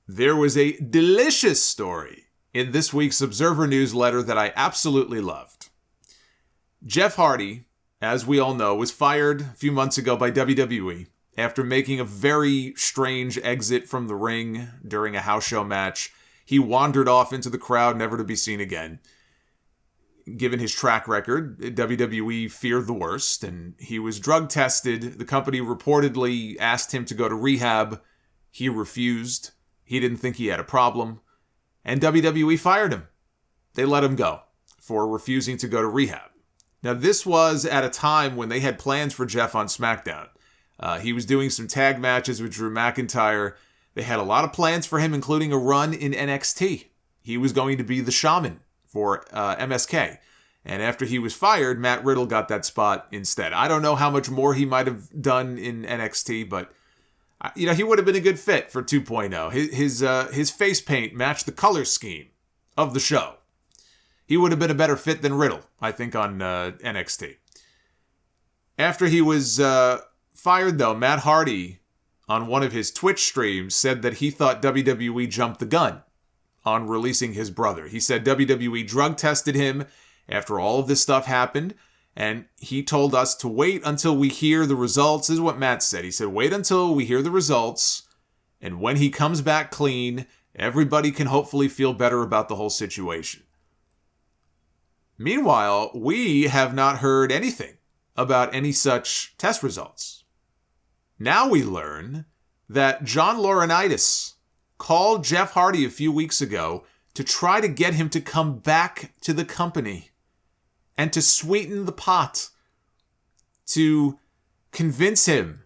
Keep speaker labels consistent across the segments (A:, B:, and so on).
A: there was a delicious story in this week's Observer newsletter that I absolutely loved. Jeff Hardy, as we all know, was fired a few months ago by WWE after making a very strange exit from the ring during a house show match. He wandered off into the crowd, never to be seen again. Given his track record, WWE feared the worst, and he was drug tested. The company reportedly asked him to go to rehab. He refused. He didn't think he had a problem. And WWE fired him. They let him go for refusing to go to rehab. Now, this was at a time when they had plans for Jeff on SmackDown. He was doing some tag matches with Drew McIntyre. They had a lot of plans for him, including a run in NXT. He was going to be the shaman for MSK. And after he was fired, Matt Riddle got that spot instead. I don't know how much more he might have done in NXT, but he would have been a good fit for 2.0. His face paint matched the color scheme of the show. He would have been a better fit than Riddle, I think, on NXT. After he was fired, though, Matt Hardy, on one of his Twitch streams, said that he thought WWE jumped the gun on releasing his brother. He said WWE drug tested him after all of this stuff happened, and he told us to wait until we hear the results. This is what Matt said. He said, wait until we hear the results, and when he comes back clean, everybody can hopefully feel better about the whole situation. Meanwhile, we have not heard anything about any such test results. Now we learn that John Laurinaitis called Jeff Hardy a few weeks ago to try to get him to come back to the company and to sweeten the pot, to convince him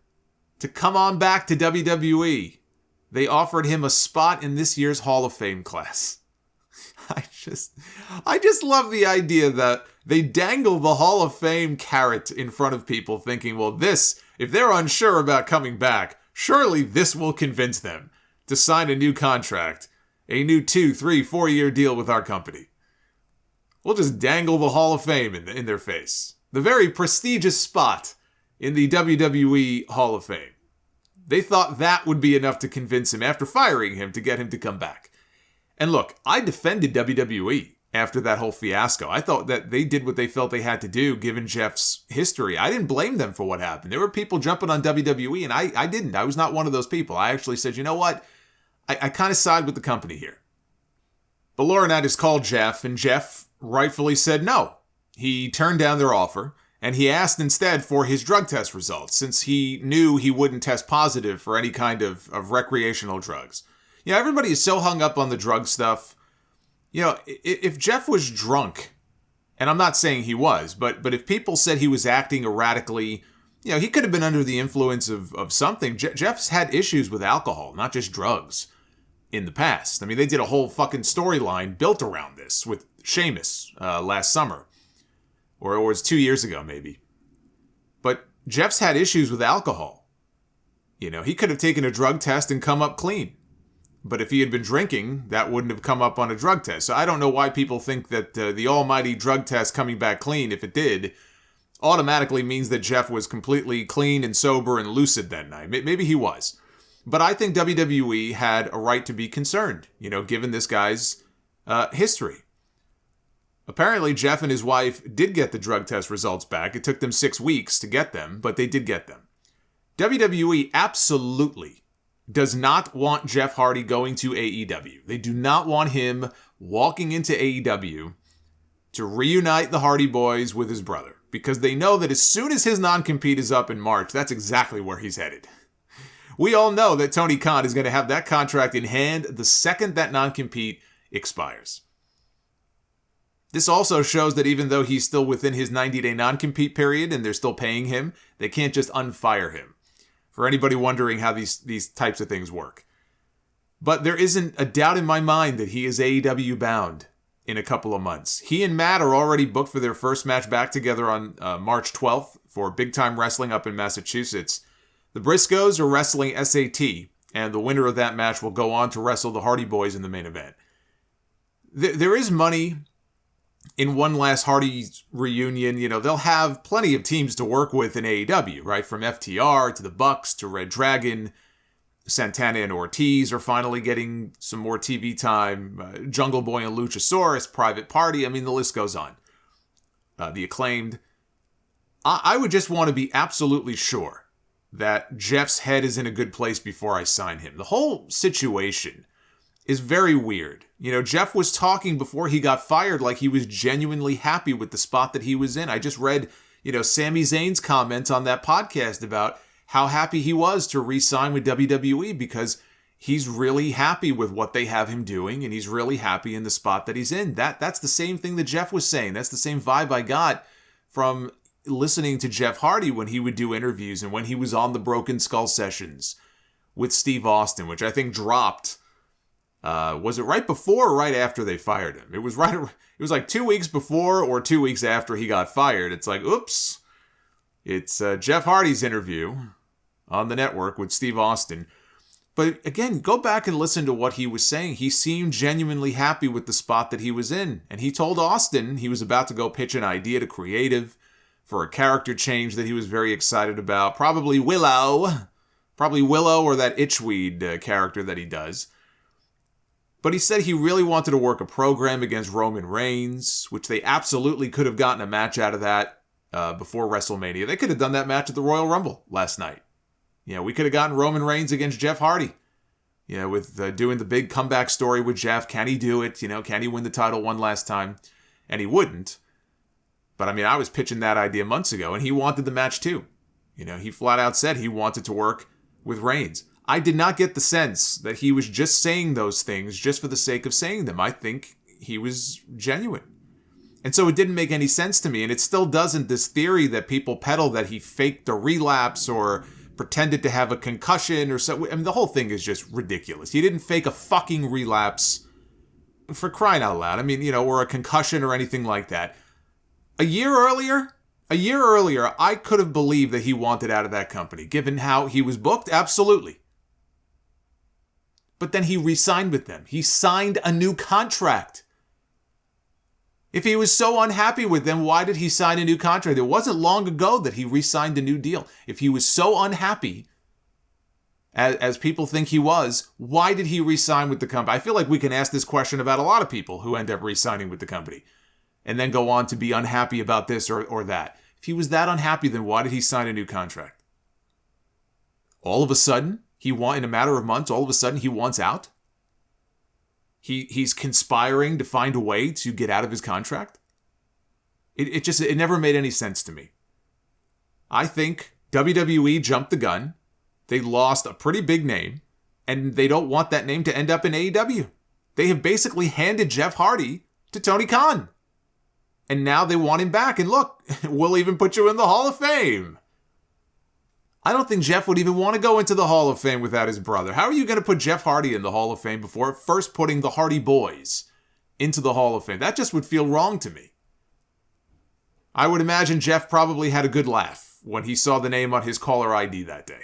A: to come on back to WWE. They offered him a spot in this year's Hall of Fame class. I just love the idea that they dangle the Hall of Fame carrot in front of people thinking, well, if they're unsure about coming back, surely this will convince them to sign a new contract, a new 2, 3, 4-year deal with our company. We'll just dangle the Hall of Fame in their face. The very prestigious spot in the WWE Hall of Fame. They thought that would be enough to convince him after firing him to get him to come back. And look, I defended WWE after that whole fiasco. I thought that they did what they felt they had to do given Jeff's history. I didn't blame them for what happened. There were people jumping on WWE, and I didn't. I was not one of those people. I actually said, you know what? I kind of side with the company here. But Laurinaitis called Jeff, and Jeff rightfully said no. He turned down their offer, and he asked instead for his drug test results, since he knew he wouldn't test positive for any kind of recreational drugs. Everybody is so hung up on the drug stuff. If Jeff was drunk, and I'm not saying he was, but if people said he was acting erratically, he could have been under the influence of something. Jeff's had issues with alcohol, not just drugs, in the past. I mean, they did a whole fucking storyline built around this with Sheamus last summer. Or it was 2 years ago, maybe. But Jeff's had issues with alcohol. He could have taken a drug test and come up clean. But if he had been drinking, that wouldn't have come up on a drug test. So I don't know why people think that the almighty drug test coming back clean, if it did, automatically means that Jeff was completely clean and sober and lucid that night. Maybe he was. But I think WWE had a right to be concerned, given this guy's history. Apparently, Jeff and his wife did get the drug test results back. It took them 6 weeks to get them, but they did get them. WWE absolutely does not want Jeff Hardy going to AEW. They do not want him walking into AEW to reunite the Hardy Boys with his brother, because they know that as soon as his non-compete is up in March, that's exactly where he's headed. We all know that Tony Khan is going to have that contract in hand the second that non-compete expires. This also shows that even though he's still within his 90-day non-compete period and they're still paying him, they can't just unfire him. For anybody wondering how these types of things work. But there isn't a doubt in my mind that he is AEW bound in a couple of months. He and Matt are already booked for their first match back together on March 12th for Big Time Wrestling up in Massachusetts. The Briscoes are wrestling SAT, and the winner of that match will go on to wrestle the Hardy Boys in the main event. There is money in one last Hardy's reunion. They'll have plenty of teams to work with in AEW, right? From FTR to the Bucks to Red Dragon. Santana and Ortiz are finally getting some more TV time. Jungle Boy and Luchasaurus, Private Party. I mean, the list goes on. The Acclaimed. I would just want to be absolutely sure that Jeff's head is in a good place before I sign him. The whole situation is very weird. You know, Jeff was talking before he got fired like he was genuinely happy with the spot that he was in. I just read, Sami Zayn's comments on that podcast about how happy he was to re-sign with WWE because he's really happy with what they have him doing and he's really happy in the spot that he's in. That's the same thing that Jeff was saying. That's the same vibe I got from listening to Jeff Hardy when he would do interviews and when he was on the Broken Skull sessions with Steve Austin, which I think dropped. Was it right before or right after they fired him? It was like 2 weeks before or 2 weeks after he got fired. It's like, oops. It's Jeff Hardy's interview on the network with Steve Austin. But again, go back and listen to what he was saying. He seemed genuinely happy with the spot that he was in. And he told Austin he was about to go pitch an idea to creative for a character change that he was very excited about. Probably Willow or that Itchweed character that he does. But he said he really wanted to work a program against Roman Reigns, which they absolutely could have gotten a match out of that before WrestleMania. They could have done that match at the Royal Rumble last night. We could have gotten Roman Reigns against Jeff Hardy. With doing the big comeback story with Jeff. Can he do it? Can he win the title one last time? And he wouldn't. But I was pitching that idea months ago, and he wanted the match too. He flat out said he wanted to work with Reigns. I did not get the sense that he was just saying those things just for the sake of saying them. I think he was genuine. And so it didn't make any sense to me, and it still doesn't, this theory that people peddle that he faked a relapse or pretended to have a concussion or so. The whole thing is just ridiculous. He didn't fake a fucking relapse, for crying out loud. Or a concussion or anything like that. A year earlier, I could have believed that he wanted out of that company. Given how he was booked, absolutely. But then he re-signed with them. He signed a new contract. If he was so unhappy with them, why did he sign a new contract? It wasn't long ago that he re-signed a new deal. If he was so unhappy, as people think he was, why did he re-sign with the company? I feel like we can ask this question about a lot of people who end up re-signing with the company and then go on to be unhappy about this or that. If he was that unhappy, then why did he sign a new contract? All of a sudden, in a matter of months, all of a sudden he wants out? He's conspiring to find a way to get out of his contract? It never made any sense to me. I think WWE jumped the gun. They lost a pretty big name, and they don't want that name to end up in AEW. They have basically handed Jeff Hardy to Tony Khan. And now they want him back. And look, we'll even put you in the Hall of Fame. I don't think Jeff would even want to go into the Hall of Fame without his brother. How are you going to put Jeff Hardy in the Hall of Fame before first putting the Hardy Boys into the Hall of Fame? That just would feel wrong to me. I would imagine Jeff probably had a good laugh when he saw the name on his caller ID that day.